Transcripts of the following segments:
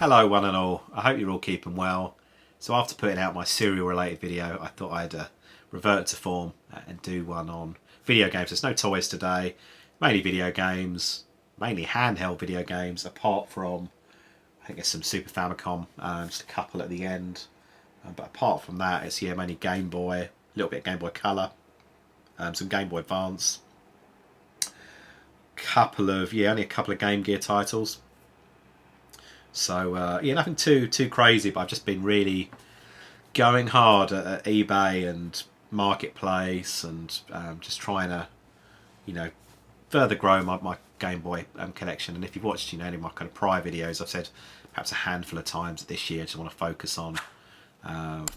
Hello one and all, I hope you're all keeping well. So after putting out my serial related video, I thought I'd revert to form and do one on video games. There's no toys today, mainly video games, mainly handheld video games, apart from I think there's some Super Famicom, just a couple at the end. But apart from that, it's mainly Game Boy, a little bit of Game Boy Color, some Game Boy Advance, only a couple of Game Gear titles. So nothing too crazy, but I've just been really going hard at eBay and Marketplace and just trying to, further grow my Game Boy collection. And if you've watched, any of my kind of prior videos, I've said perhaps a handful of times that this year I just want to focus on the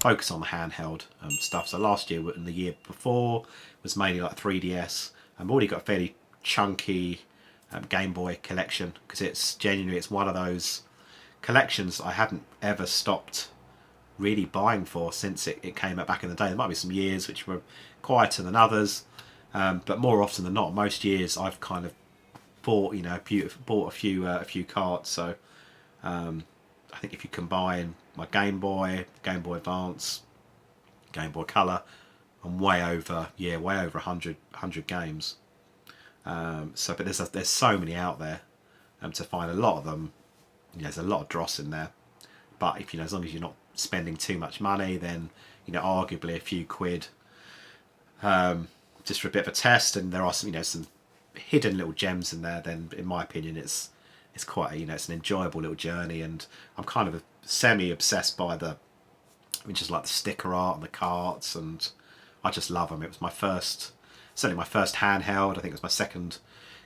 handheld stuff. So last year and the year before was mainly like 3DS. I've already got a fairly chunky Game Boy collection because it's one of those collections I hadn't ever stopped really buying for since it came out back in the day. There might be some years which were quieter than others, but more often than not, most years I've kind of bought a few carts. So I think if you combine my Game Boy Advance, Game Boy Color, I'm way over 100 games. But there's so many out there, to find a lot of them. There's a lot of dross in there, but if as long as you're not spending too much money, then arguably a few quid, just for a bit of a test, and there are some hidden little gems in there. Then, in my opinion, it's quite it's an enjoyable little journey, and I'm kind of semi obsessed by just like the sticker art and the carts, and I just love them. It was certainly my first handheld. I think it was my second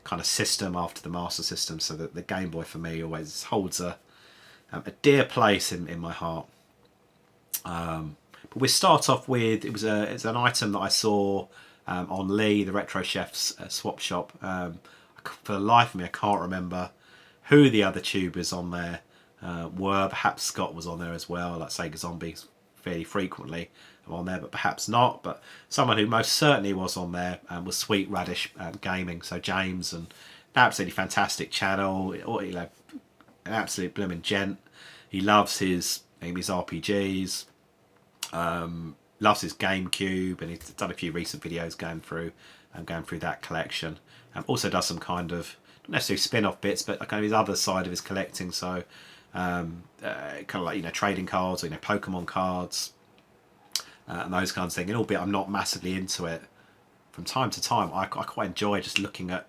kind of system after the Master System, so that the Game Boy for me always holds a dear place in my heart. But we start off with it's an item that I saw on Lee, the Retro Chef's swap shop. For the life of me, I can't remember who the other tubers on there were. Perhaps Scott was on there as well, like Sega Zombies fairly frequently on there, but perhaps not. But someone who most certainly was on there was Sweet Radish Gaming. So James, and an absolutely fantastic channel, an absolute blooming gent. He loves his RPGs, loves his GameCube, and he's done a few recent videos going through that collection. Also does some kind of, not necessarily spin-off bits, but kind of his other side of his collecting. So kind of like trading cards, or Pokemon cards, and those kinds of things. And albeit I'm not massively into it, from time to time I quite enjoy just looking at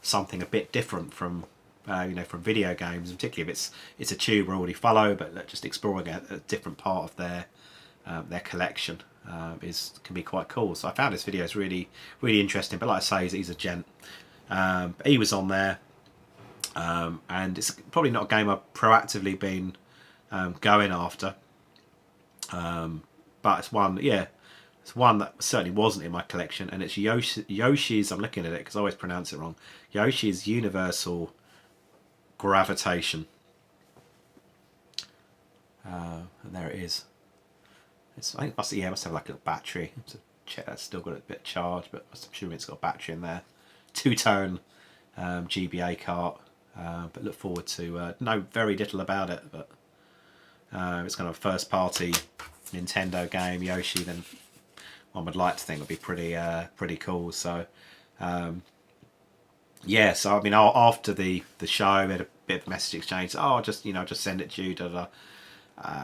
something a bit different from from video games, and particularly if it's a tube I already follow, but just exploring a different part of their collection can be quite cool. So I found this video is really interesting. But like I say, he's a gent. He was on there, and it's probably not a game I've proactively been going after, but it's one that certainly wasn't in my collection, and it's Yoshi's. I'm looking at it because I always pronounce it wrong. Yoshi's Universal Gravitation. And there it is. I think it must have like a little battery. To check that's still got a bit of charge, but I'm sure it's got a battery in there. Two-tone GBA cart, but look forward to know very little about it. But it's kind of a first-party Nintendo game, Yoshi. Then one would like to think would be pretty cool. So so I mean, after the show, we had a bit of message exchange. Oh, just send it to you.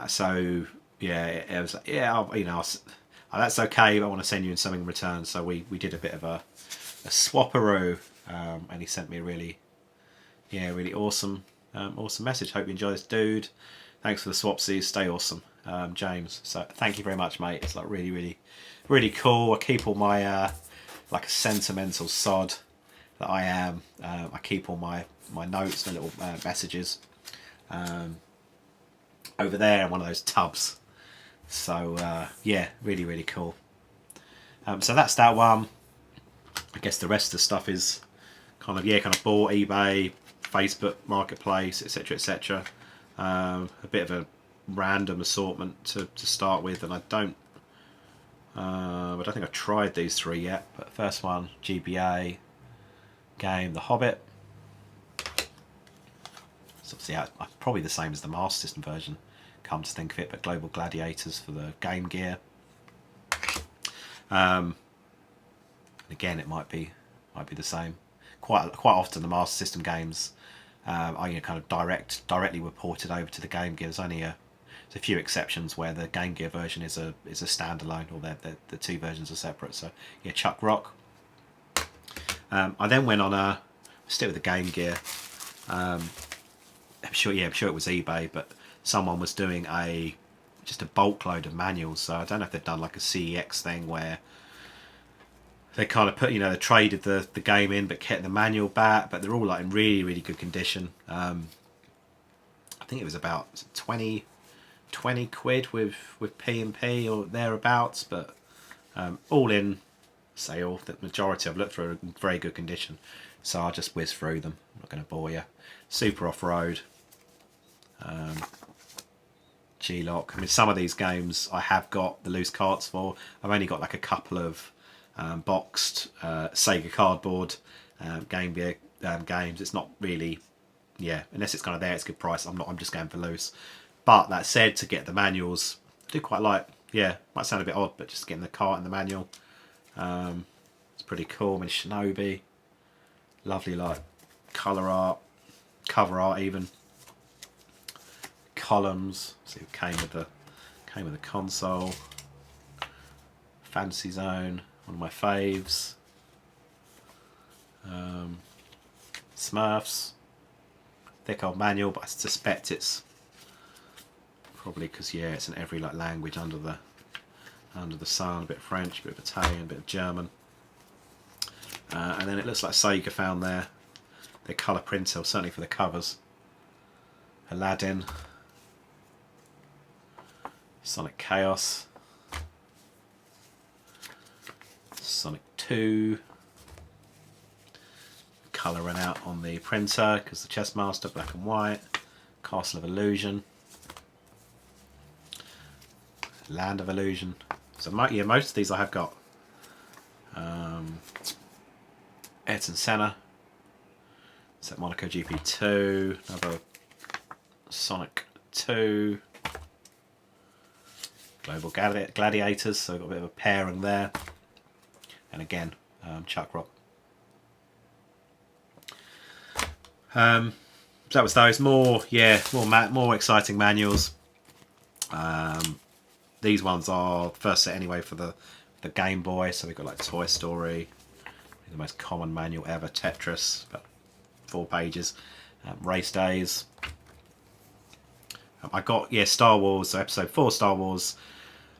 So it was like, that's okay, but I want to send you in something in return. So we did a bit of a swapperoo, and he sent me a really awesome message. Hope you enjoy this, dude. Thanks for the swapsies. Stay awesome, James. So thank you very much, mate. It's like really cool. I keep all my like a sentimental sod that I am. I keep all my notes and little messages over there in one of those tubs. So really cool. So that's that one. I guess the rest of the stuff is kind of bought, eBay, Facebook Marketplace, etc. A bit of a random assortment to start with, and I don't think I've tried these three yet. But first one, GBA game, The Hobbit. It's obviously probably the same as the Master System version, come to think of it, but Global Gladiators for the Game Gear. Again, it might be the same. Quite often the Master System games are kind of directly reported over to the Game Gear. There's a few exceptions where the Game Gear version is a standalone, or the two versions are separate. So yeah, Chuck Rock. I then went on still with the Game Gear. I'm sure it was eBay, but someone was doing just a bulk load of manuals. So I don't know if they've done like a CEX thing where they kind of put, they traded the game in but kept the manual back, but they're all like in really, really good condition. I think it was about 20 quid with P&P or thereabouts, but all in sale, the majority I've looked for are in very good condition, so I'll just whiz through them. I'm not going to bore you. Super Off-Road, G-Lock. I mean, some of these games I have got the loose carts for. I've only got like a couple of boxed Sega cardboard Game Gear games. It's not really, unless it's kind of there, it's a good price. I'm just going for loose. But that said, to get the manuals, I do quite like. Might sound a bit odd, but just getting the cart and the manual, it's pretty cool. I mean, Shinobi, lovely like colour art, cover art even. Columns. See, it came with the console. Fantasy Zone, one of my faves. Smurfs, thick old manual, but I suspect it's probably because it's in every like language under the sun. A bit of French, a bit of Italian, a bit of German, and then it looks like Sega found their colour printer, certainly for the covers. Aladdin, Sonic Chaos, Sonic 2. Colour ran out on the printer because the Chessmaster, black and white. Castle of Illusion, Land of Illusion. So most of these I have got. Ayrton Senna, Set Monaco GP2, another Sonic 2, Global Gladiators, so I've got a bit of a pairing there, and again Chuck Rock. So that was those. More exciting manuals. These ones are first set anyway for the Game Boy. So we've got like Toy Story, the most common manual ever. Tetris, about 4 pages. Race Days. I got Star Wars, so Episode 4 Star Wars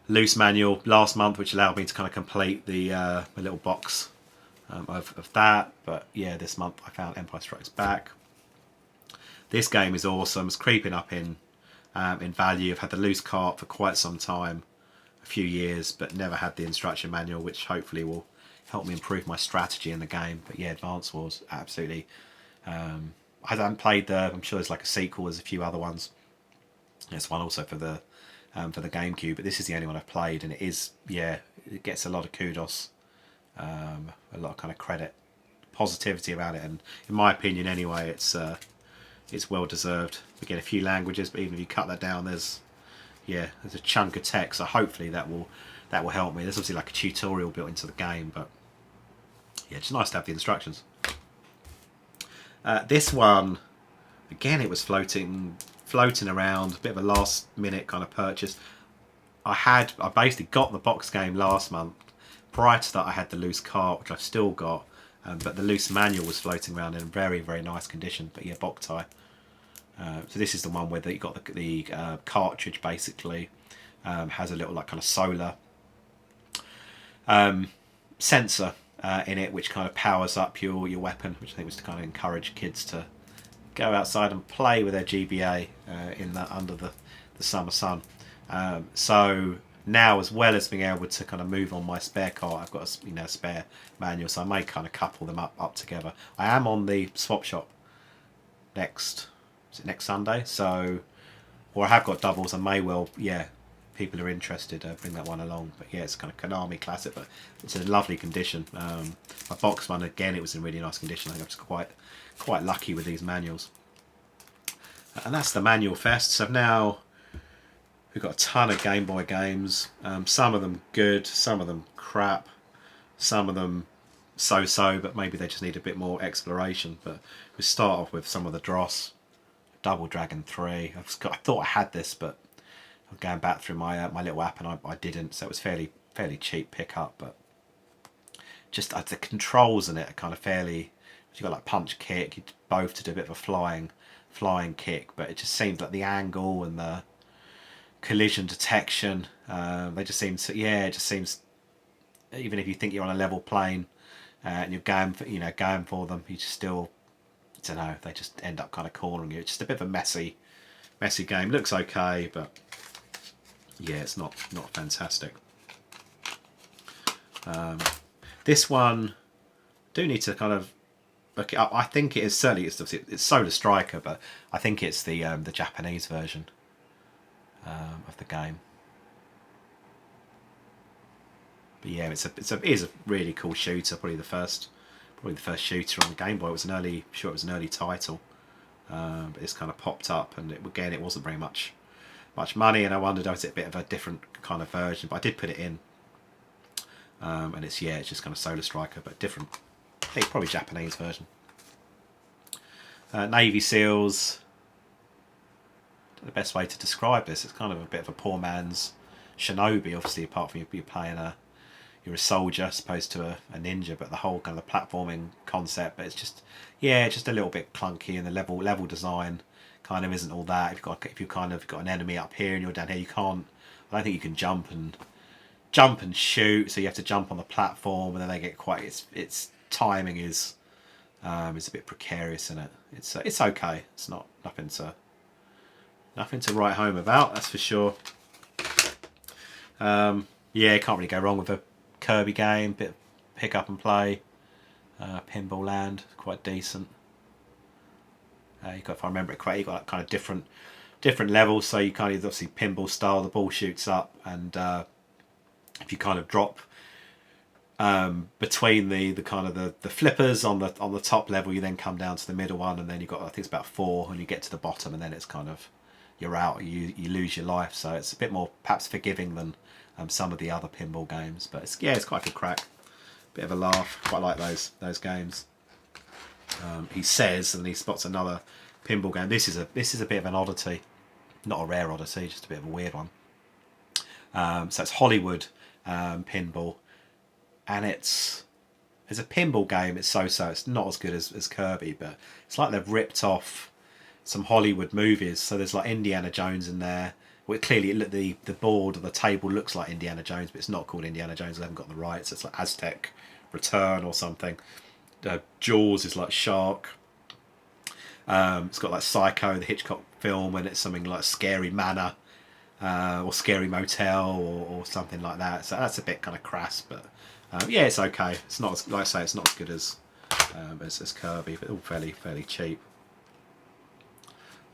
loose manual last month, which allowed me to kind of complete the little box of that. But this month I found Empire Strikes Back. This game is awesome. It's creeping up in value. I've had the loose cart for quite some time, a few years, but never had the instruction manual, which hopefully will help me improve my strategy in the game. But Advance Wars, absolutely. I haven't played I'm sure there's like a sequel. There's a few other ones. There's one also for the GameCube, but this is the only one I've played, and it is it gets a lot of kudos, a lot of kind of credit, positivity about it, and in my opinion anyway, it's well deserved. We get a few languages, but even if you cut that down, there's a chunk of text. So hopefully that will help me. There's obviously like a tutorial built into the game, but it's nice to have the instructions. This one, again, it was floating around, a bit of a last minute kind of purchase. I basically got the box game last month. Prior to that, I had the loose cart, which I've still got, but the loose manual was floating around in very, very nice condition. But Boktai. So this is the one where you got the cartridge basically has a little like kind of solar sensor in it, which kind of powers up your weapon, which I think was to kind of encourage kids to go outside and play with their GBA under the summer sun. So now, as well as being able to kind of move on my spare cart, I've got a spare manual, so I may kind of couple them up together. I am on the swap shop next Sunday, or I have got doubles. I may well, people are interested, bring that one along. But it's kind of Konami classic, but it's in lovely condition. My box one, again, it was in really nice condition. I think I was quite lucky with these manuals. And that's the Manual Fest. So now we've got a ton of Game Boy games. Some of them good, some of them crap, some of them so-so, but maybe they just need a bit more exploration. But we start off with some of the dross. Double Dragon 3. I thought I had this, but I'm going back through my little app and I didn't. So it was fairly cheap pickup, but just the controls in it are kind of fairly. You got like punch kick. You both to do a bit of a flying kick, but it just seems like the angle and the collision detection. They just seem to, yeah. It just seems, even if you think you're on a level plane and you're going for them, you just still, I don't know. They just end up kind of cornering you. It's just a bit of a messy game. Looks okay, but yeah, it's not fantastic. This one, do need to kind of look it up. I think it is certainly it's Solar Striker, but I think it's the Japanese version of the game. But yeah, it is a really cool shooter. Probably the first shooter on the Game Boy. It was an early title, but it's kind of popped up, and it wasn't very much money, and I wondered, was it a bit of a different kind of version? But I did put it in, and it's just kind of Solar Striker, but different. I think probably Japanese version. Navy SEALs. The best way to describe this, it's kind of a bit of a poor man's Shinobi. Obviously, apart from you're playing you're a soldier as opposed to a ninja, but the whole kind of the platforming concept, but it's just a little bit clunky, and the level design kind of isn't all that. If you've got an enemy up here and you're down here, I don't think you can jump and shoot, so you have to jump on the platform, and then they get quite its timing is a bit precarious in it. It's okay. It's nothing to write home about, that's for sure. Can't really go wrong with a Kirby game. Bit of pick up and play. Pinball Land, quite decent. If I remember it correctly, you got kind of different levels. So you kind of obviously pinball style. The ball shoots up, and if you kind of drop between the kind of the flippers on the top level, you then come down to the middle one, and then you've got, I think it's about 4, and you get to the bottom, and then it's kind of you're out. You lose your life. So it's a bit more perhaps forgiving than some of the other pinball games. But it's quite a good crack. Bit of a laugh. Quite like those games. He says, and he spots another pinball game. This is a bit of an oddity, not a rare oddity, just a bit of a weird one. So it's Hollywood pinball, and it's a pinball game. It's so-so. It's not as good as Kirby, but it's like they've ripped off some Hollywood movies. So there's like Indiana Jones in there. Well, clearly the board or the table looks like Indiana Jones, but it's not called Indiana Jones. They haven't got the rights. It's like Aztec Return or something. Jaws is like Shark. It's got like Psycho, the Hitchcock film, and it's something like Scary Manor or Scary Motel or something like that. So that's a bit kind of crass, but it's okay. It's not, like I say, it's not as good as Kirby, but all fairly cheap.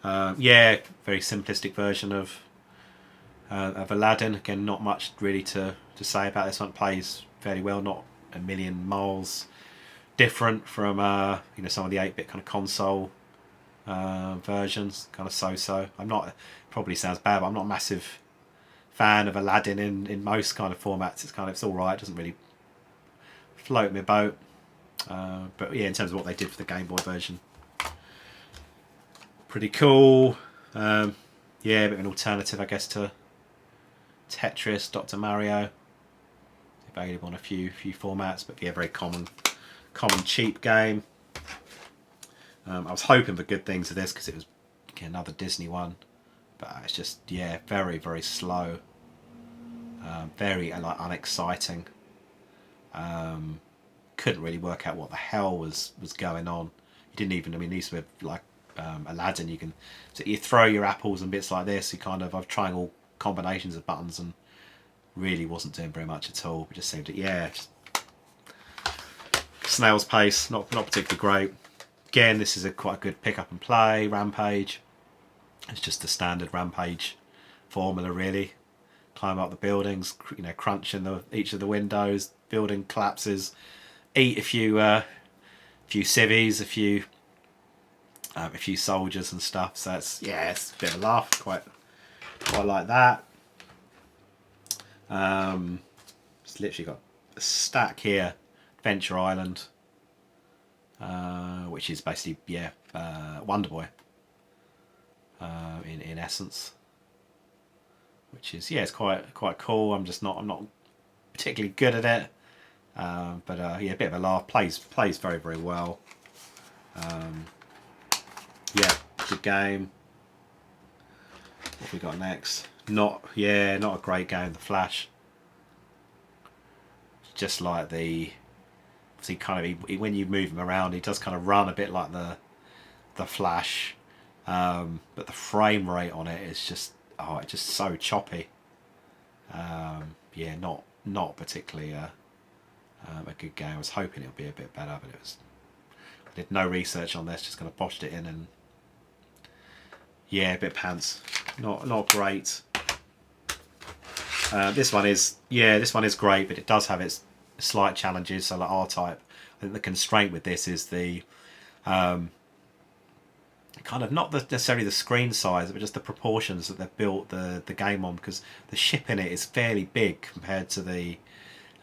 Very simplistic version of Aladdin. Again, not much really to say about this one. It plays fairly well, not a million miles different from some of the 8-bit kind of console versions. Kind of so-so. Probably sounds bad, but I'm not a massive fan of Aladdin in most kind of formats. It's all right. It doesn't really float my boat. But yeah, in terms of what they did for the Game Boy version, pretty cool. A bit of an alternative, I guess, to Tetris, Dr. Mario. Available on a few formats, but very common cheap game. I was hoping for good things of this because it was another Disney one, but it's just very, very slow, very unexciting. Couldn't really work out what the hell was going on. You didn't even, these were like Aladdin. You throw your apples and bits like this. I was trying all combinations of buttons and really wasn't doing very much at all. It just seemed just snail's pace, not particularly great. Again, this is quite a good pick up and play. Rampage. It's just the standard Rampage formula, really. Climb up the buildings, crunch in each of the windows. Building collapses. Eat a few civvies, a few a few soldiers and stuff. So it's it's a bit of a laugh. Quite like that. It's literally got a stack here, Adventure Island, which is basically Wonder Boy in essence, which is it's quite cool. I'm not particularly good at it, but a bit of a laugh. Plays very very well. Good game. What have we got next? Not a great game. The Flash. Just like obviously kind of when you move him around, he does kind of run a bit like the Flash, but the frame rate on it is just it's just so choppy. Not particularly a good game. I was hoping it would be a bit better, but I did no research on this. Just kind of botched it in, and a bit pants. Not great. This one is great, but it does have its slight challenges. So like R-Type, I think the constraint with this is the kind of not necessarily the screen size, but just the proportions that they've built the game on, because the ship in it is fairly big compared to the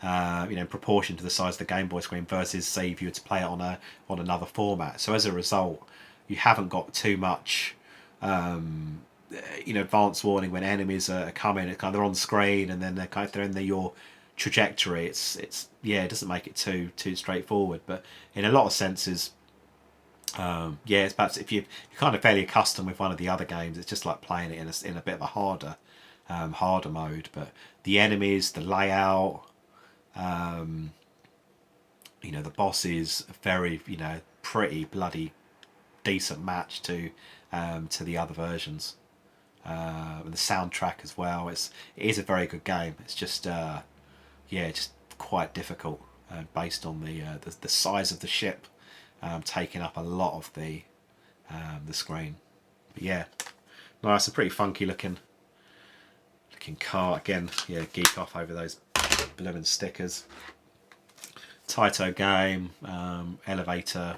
in proportion to the size of the Game Boy screen versus say if you were to play it on another format. So as a result, you haven't got too much advance warning when enemies are coming. It's kind of they're on screen and then they're in your trajectory. It doesn't make it too straightforward, but in a lot of senses, it's perhaps if you're kind of fairly accustomed with one of the other games, it's just like playing it in a bit of a harder mode. But the enemies, the layout, the bosses, are very pretty bloody decent match to the other versions. And the soundtrack as well. It is a very good game. It's just just quite difficult based on the size of the ship taking up a lot of the screen. But nice and pretty funky looking car. Again, geek off over those blooming stickers. Taito game, elevator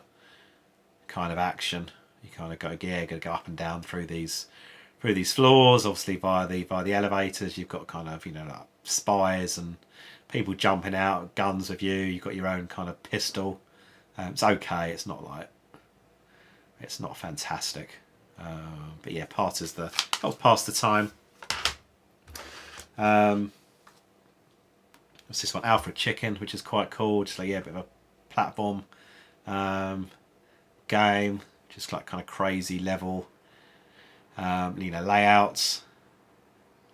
kind of action. You kind of got to go up and down through these floors, obviously via the elevators. You've got kind of like spies and people jumping out, guns with you. You've got your own kind of pistol. It's okay. It's not fantastic, but helps pass the time. What's this one? Alfred Chicken, which is quite cool. Just like a bit of a platform game, just like kind of crazy level. Layouts,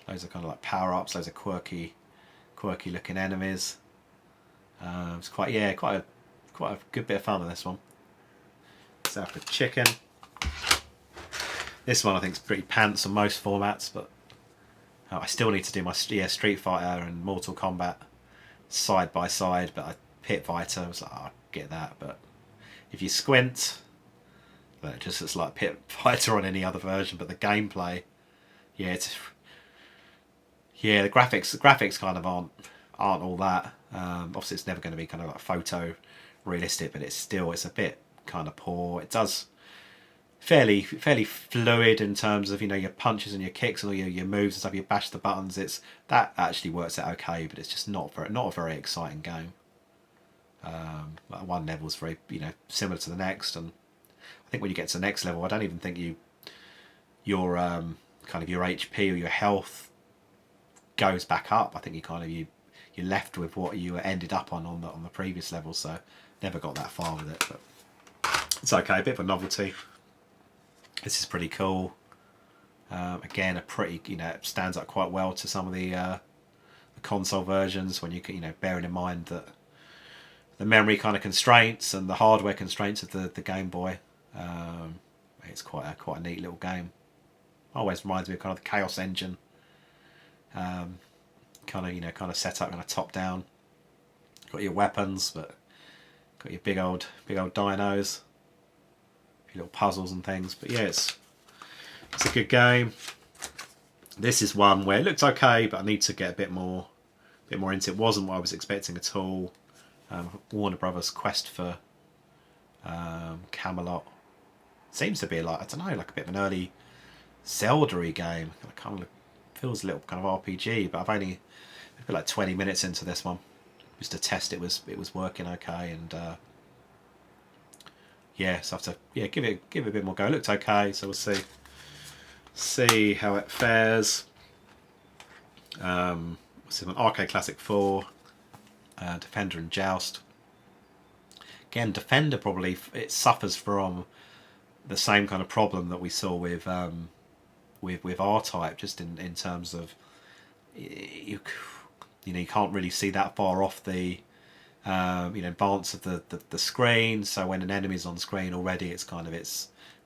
loads of kind of like power-ups, loads of quirky looking enemies. It's quite a good bit of fun on this one. It's Alfred Chicken. This one I think is pretty pants on most formats, but I still need to do my Street Fighter and Mortal Kombat side by side. But Pit Fighter, I was like, I get that, but if you squint, it just looks like Pit Fighter on any other version. But the gameplay, the graphics kind of aren't all that. Obviously, it's never going to be kind of like photo realistic, but it's a bit kind of poor. It does fairly fluid in terms of your punches and your kicks and all your moves and stuff. You bash the buttons. That actually works out okay, but it's just not a very exciting game. One level's very similar to the next, and I think when you get to the next level, I don't even think your kind of your HP or your health goes back up. I think you're left with what you ended up on the previous level. So never got that far with it, but it's okay. A bit of a novelty. This is pretty cool. Again, a pretty it stands up quite well to some of the console versions when bearing in mind that the memory kind of constraints and the hardware constraints of the Game Boy. It's quite a neat little game. Always reminds me of kind of the Chaos Engine. Kind of set up kind of top down. Got your weapons, but got your big old dinos. A few little puzzles and things. But it's a good game. This is one where it looked okay, but I need to get a bit more into it. It wasn't what I was expecting at all. Warner Brothers Quest for Camelot. seems to be like, I don't know, like a bit of an early Zelda-y game. It kind of feels a little kind of RPG, but I've only maybe like 20 minutes into this one just to test it was working okay, and yeah, so I have to give it a bit more go. It looked okay, so we'll see how it fares. What's it on? Arcade Classic 4, Defender and Joust. Again, Defender probably it suffers from the same kind of problem that we saw with R-Type, just in terms of you can't really see that far off the advance of the screen. So when an enemy's on screen already, it's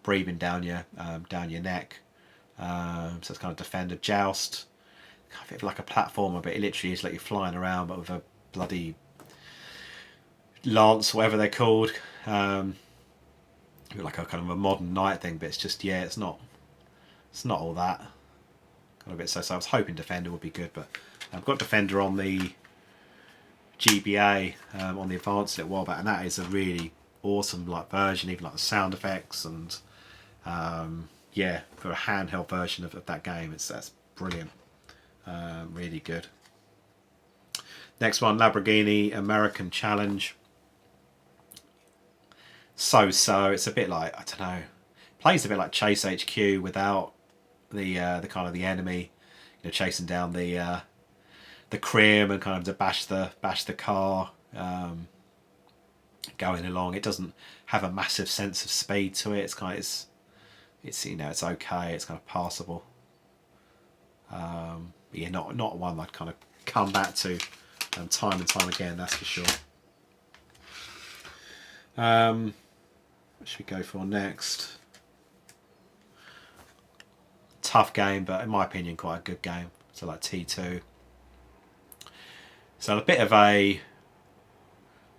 breathing down your neck. So it's kind of Defender. Joust, kind of like a platformer, but it literally is like you're flying around, but with a bloody lance, whatever they're called. Like a kind of a modern knight thing, but it's just it's not all that. Kind of a bit so. I was hoping Defender would be good, but I've got Defender on the GBA on the advanced a little while back, and that is a really awesome like version, even like the sound effects and for a handheld version of that game, that's brilliant, really good. Next one, Lamborghini American Challenge. So it's a bit like, I don't know, plays a bit like Chase HQ without the kind of the enemy, chasing down the crim and kind of to bash the car, going along. It doesn't have a massive sense of speed to it. It's it's okay. It's kind of passable. Not one I'd kind of come back to time and time again. That's for sure. What should we go for next? Tough game, but in my opinion, quite a good game. So like T2. So a bit of a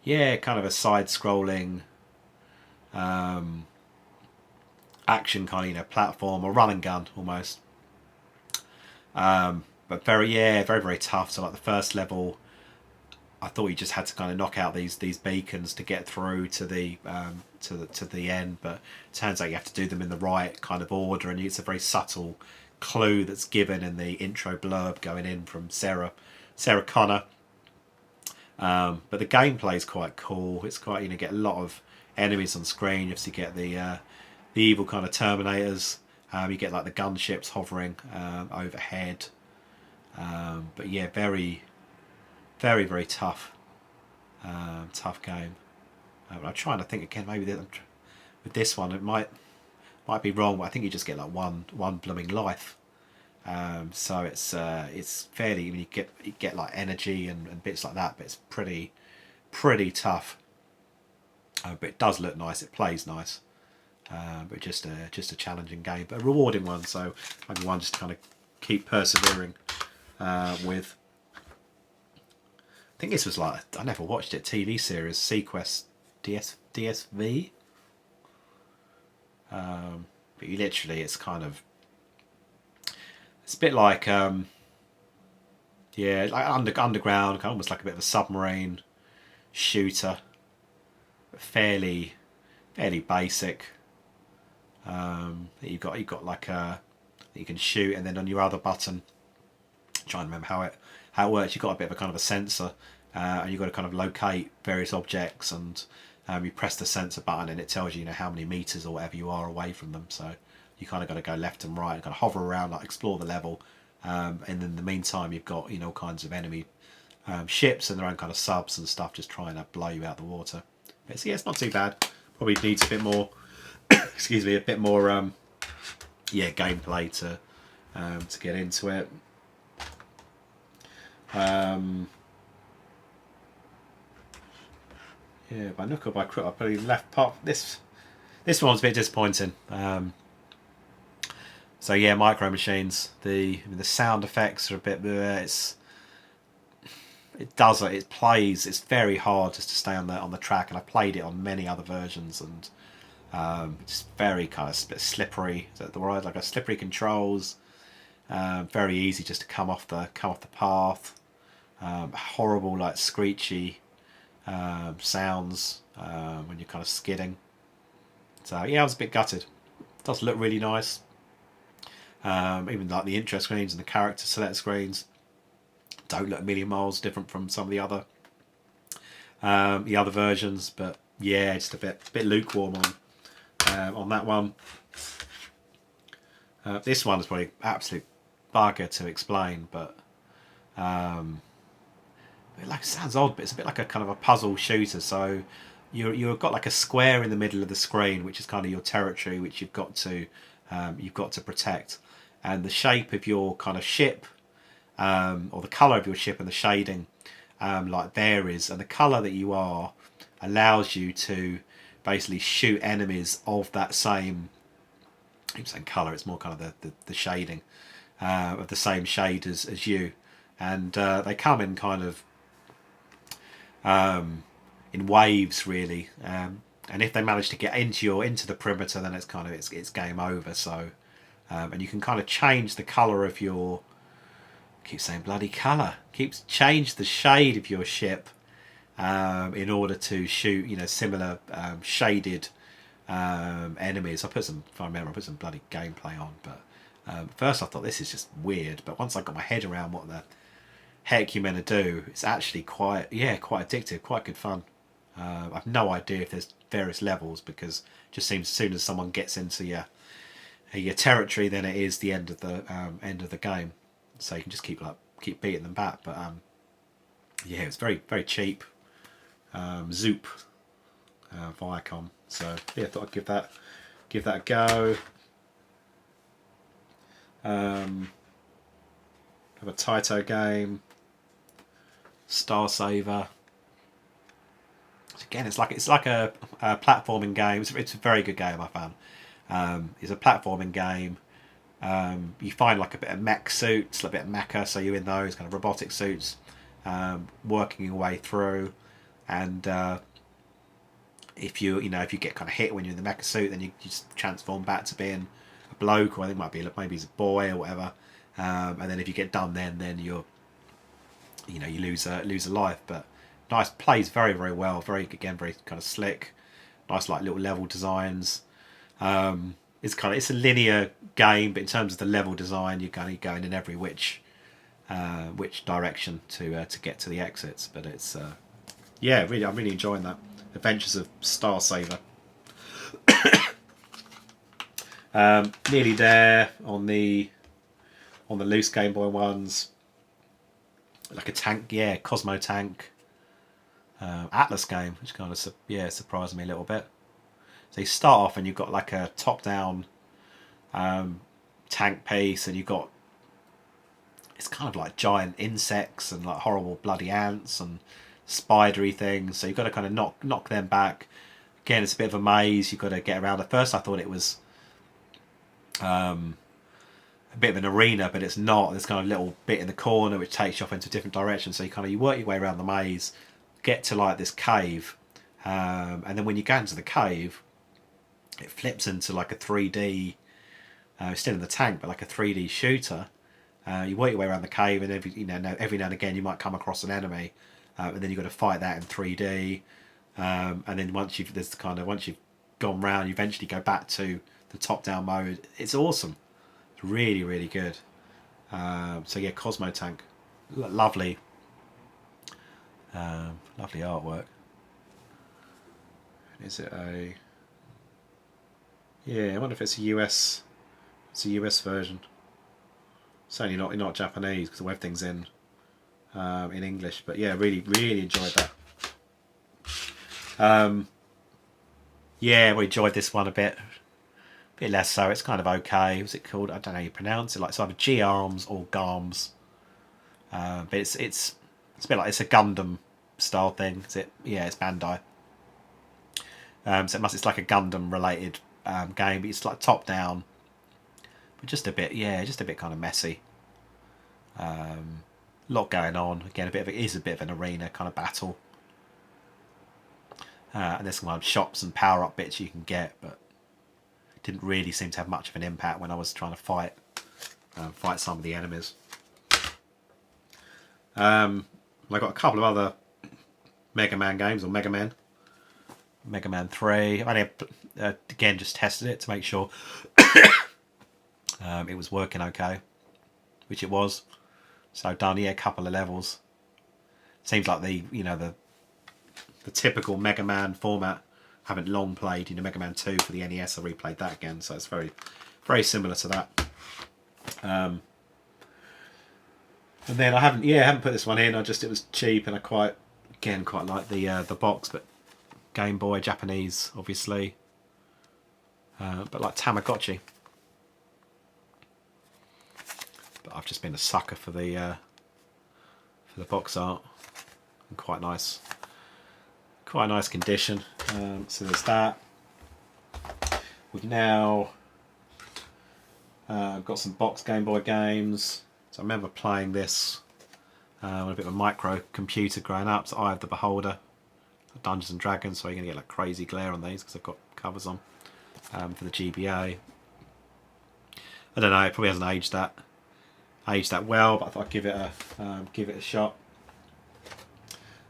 kind of a side-scrolling action kind of platform, or run and gun almost. But very very tough. So like the first level, I thought you just had to kind of knock out these beacons to get through to the end, but it turns out you have to do them in the right kind of order, and it's a very subtle clue that's given in the intro blurb going in from Sarah Connor. But the gameplay is quite cool. It's quite, you get a lot of enemies on screen. You obviously get the evil kind of Terminators. You get like the gunships hovering overhead. But yeah, very very very tough game. I'm trying to think again. Maybe with this one it might be wrong, but I think you just get like one blooming life. So it's fairly, you get like energy and bits like that, but it's pretty tough. But it does look nice. It plays nice. But just a challenging game, but a rewarding one. So maybe one just to kind of keep persevering with. I think this was like, I never watched it, TV series, Sequest DSV. But you literally, it's kind of, it's a bit like like underground, almost like a bit of a submarine shooter, but fairly basic. You've got like you can shoot, and then on your other button, try and remember how it works. You've got a bit of a kind of a sensor, and you've got to kind of locate various objects, and you press the sensor button, and it tells you how many meters or whatever you are away from them. So you kind of got to go left and right and kind of hover around, like explore the level, and then in the meantime you've got all kinds of enemy ships and their own kind of subs and stuff just trying to blow you out the water. But yeah, it's not too bad. Probably needs a bit more excuse me, a bit more gameplay to get into it. By nook or by crook, I probably left part. This one's a bit disappointing. So yeah, Micro Machines. The sound effects are a bit. It plays. It's very hard just to stay on the track, and I played it on many other versions, and it's very kind of slippery. Is that the word? Like a slippery controls. Very easy just to come off the path. Horrible, like screechy sounds when you're kind of skidding. So yeah, I was a bit gutted. Does look really nice. Even like the intro screens and the character select screens don't look a million miles different from some of the other versions, but yeah, just a bit lukewarm on that one. This one is probably absolute bugger to explain, but it sounds odd, but it's a bit like a kind of a puzzle shooter. So you've got like a square in the middle of the screen, which is kind of your territory, which you've got to protect, and the shape of your kind of ship, or the color of your ship and the shading, like varies, and the color that you are allows you to basically shoot enemies of that same. I'm saying color; it's more kind of the shading of the same shade as you, and they come in kind of in waves really, and if they manage to get into the perimeter, then it's game over. So and you can kind of change the color of your, I keep saying bloody color, change the shade of your ship in order to shoot similar shaded enemies. If I remember, I put some bloody gameplay on, but first I thought this is just weird, but once I got my head around what the heck you're meant to do, it's actually quite addictive, quite good fun. I've no idea if there's various levels, because it just seems as soon as someone gets into your territory, then it is the end of the game. So you can just keep beating them back. But yeah, it's very very cheap. Zoop, Viacom. So yeah, I thought I'd give that a go. Have a Taito game. Star Saver. Again, it's like a platforming game. It's a very good game, I found. It's a platforming game. You find like a bit of mech suits, a bit of mecha, so you're in those kind of robotic suits, working your way through, and if you get kind of hit when you're in the mecha suit, then you just transform back to being a bloke, or I think maybe he's a boy or whatever, and then if you get done, then you lose a life. But nice, plays very very well, very kind of slick, nice like little level designs. It's a linear game, but in terms of the level design, you're kind of going in every which direction to get to the exits. But it's I'm really enjoying that. Adventures of Star Saver. Nearly there on the loose Game Boy ones. Like a tank, Cosmo Tank, Atlas game, which kind of surprised me a little bit. So you start off and you've got like a top-down tank piece, and it's kind of like giant insects and like horrible bloody ants and spidery things. So you've got to kind of knock them back. Again, it's a bit of a maze. You've got to get around. At first, I thought it was a bit of an arena, but it's not. There's kind of a little bit in the corner which takes you off into a different direction. So you work your way around the maze, get to like this cave, and then when you go into the cave, it flips into like a 3D, still in the tank, but like a 3D shooter. You work your way around the cave, and every now and again you might come across an enemy, and then you've got to fight that in 3D. And then once you've gone round, you eventually go back to the top-down mode. It's awesome. It's really really good. So yeah, Cosmo Tank, lovely artwork. Is it a? Yeah, I wonder if it's a US. It's a US version. Certainly not Japanese, because everything's in English. But yeah, really really enjoyed that. We enjoyed this one a bit less so. It's kind of okay. What's it called? I don't know how you pronounce it. Like it's either G-Arms or Garms. But it's a bit like it's a Gundam style thing. Is it? Yeah, it's Bandai. So it's like a Gundam related game, but it's like top down, but just a bit kind of messy. Lot going on. Again, it is a bit of an arena kind of battle. And there's some shops and power up bits you can get, but it didn't really seem to have much of an impact when I was trying to fight some of the enemies. I got a couple of other Mega Man games, or Mega Man. Mega Man 3. I've only again just tested it to make sure it was working okay, which it was. So I've done a couple of levels. Seems like the typical Mega Man format. I haven't long played Mega Man 2 for the NES. I replayed that again, so it's very similar to that. And then I haven't put this one in. It was cheap, and I quite like the box, but Game Boy, Japanese, obviously, but like Tamagotchi. But I've just been a sucker for the box art, and quite nice condition. So there's that. We've now got some box Game Boy games. So I remember playing this on a bit of a micro computer growing up. So Eye of the Beholder, Dungeons and Dragons. So you're gonna get like crazy glare on these because I've got covers on for the GBA. I don't know. It probably hasn't aged that well, but I thought I'd give it a shot.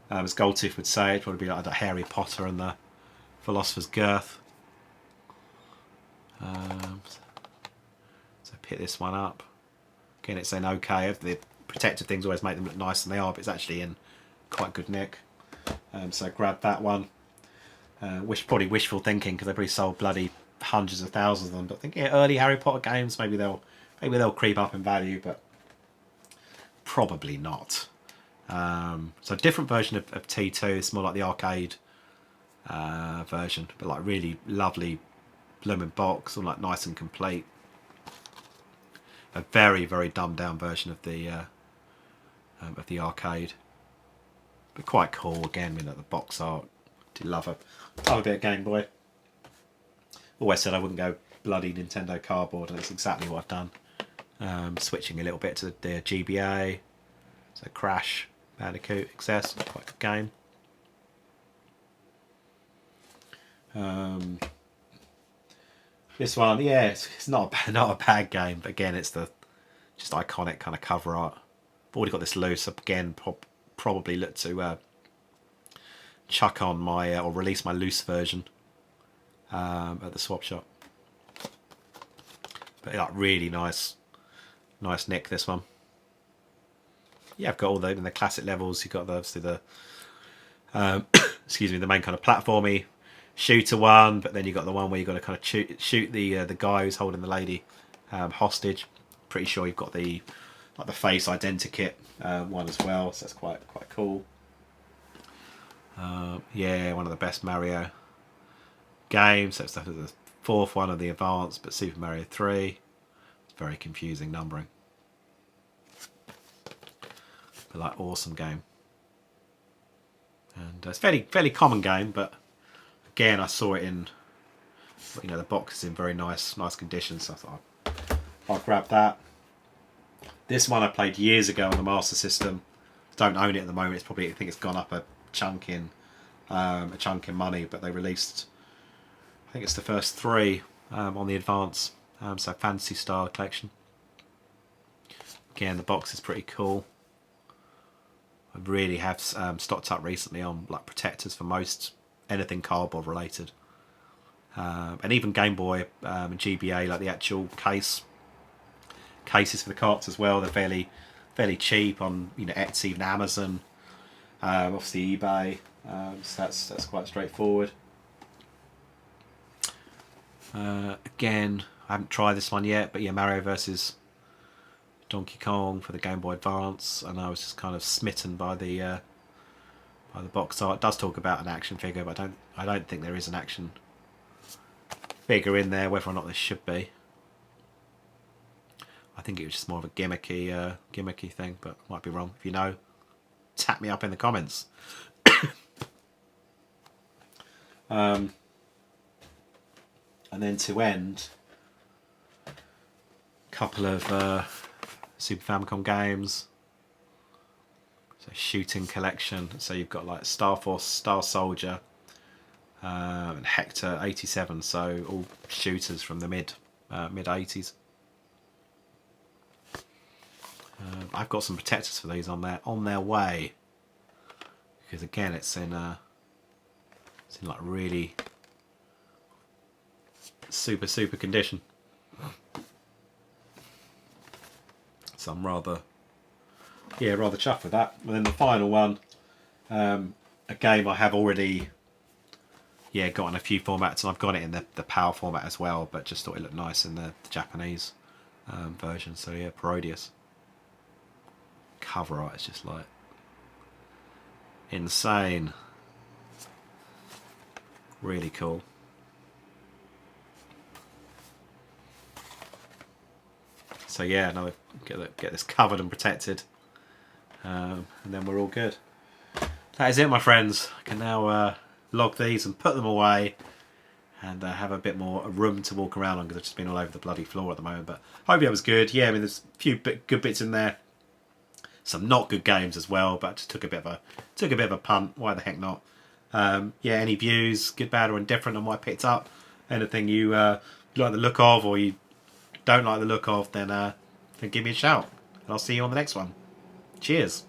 As Goldtooth would say, it'd probably be like the Harry Potter and the Philosopher's Girth. So pick this one up. Again, it's saying okay. The protective things always make them look nice, and they are, but it's actually in quite good nick. So grab that one. Probably wishful thinking because they probably sold bloody hundreds of thousands of them. But I think early Harry Potter games, maybe they'll creep up in value, but probably not. So a different version of T2. It's more like the arcade version, but like really lovely blooming box, all like nice and complete. A very dumbed down version of the arcade, but quite cool. Again, the box art. Do love a bit of Game Boy. Always said I wouldn't go bloody Nintendo cardboard, and that's exactly what I've done. Switching a little bit to the GBA. So Crash Bandicoot Excess, quite a good game. This one, it's not a bad game, but again, it's the just iconic kind of cover art. I've already got this loose. Again, probably look to chuck on my or release my loose version at the swap shop. But like really nice nick, this one. Yeah, I've got all the classic levels. You've got obviously the excuse me, the main kind of platformy shooter one, but then you've got the one where you've got to kind of shoot the guy who's holding the lady hostage. Pretty sure you've got the face identikit one as well, so that's quite cool. Yeah, one of the best Mario games. So it's the fourth one of the Advance, but Super Mario 3. It's very confusing numbering. But like awesome game, and it's fairly common game, but again I saw it in the box is in very nice condition, so I thought I'll grab that. This one I played years ago on the Master System. Don't own it at the moment. I think it's gone up a chunk in money, but they released, I think it's the first 3 on the Advance, so Fantasy Star Collection. Again, the box is pretty cool. I really have stocked up recently on like protectors for most anything cardboard related, and even Game Boy and GBA, like the actual cases for the carts as well. They're fairly cheap on Etsy, even Amazon, obviously eBay. So that's quite straightforward. Again, I haven't tried this one yet, but yeah, Mario versus Donkey Kong for the Game Boy Advance, and I was just kind of smitten by the box art. It does talk about an action figure, but I don't think there is an action figure in there. Whether or not there should be, I think it was just more of a gimmicky thing, but might be wrong. If you know, tap me up in the comments. And then to end, a couple of Super Famicom games. So shooting collection. So you've got like Star Force, Star Soldier, and Hector 87. So all shooters from the mid 80s. I've got some protectors for these on their way, because again it's in It's in like really super condition. So I'm rather chuffed with that. And then the final one, a game I have already got in a few formats, and I've got it in the PAL format as well, but just thought it looked nice in the Japanese version. So yeah, Parodius. Cover art is just like insane. Really cool. So yeah, now get this covered and protected, and then we're all good. That is it, my friends. I can now log these and put them away, and have a bit more room to walk around on, because I've just been all over the bloody floor at the moment. But hope it was good. Yeah, I mean, there's a few good bits in there. Some not good games as well, but just took a bit of a punt. Why the heck not? Yeah, any views, good, bad, or indifferent on what I picked up? Anything you like the look of, or you don't like the look of, then give me a shout, and I'll see you on the next one. Cheers.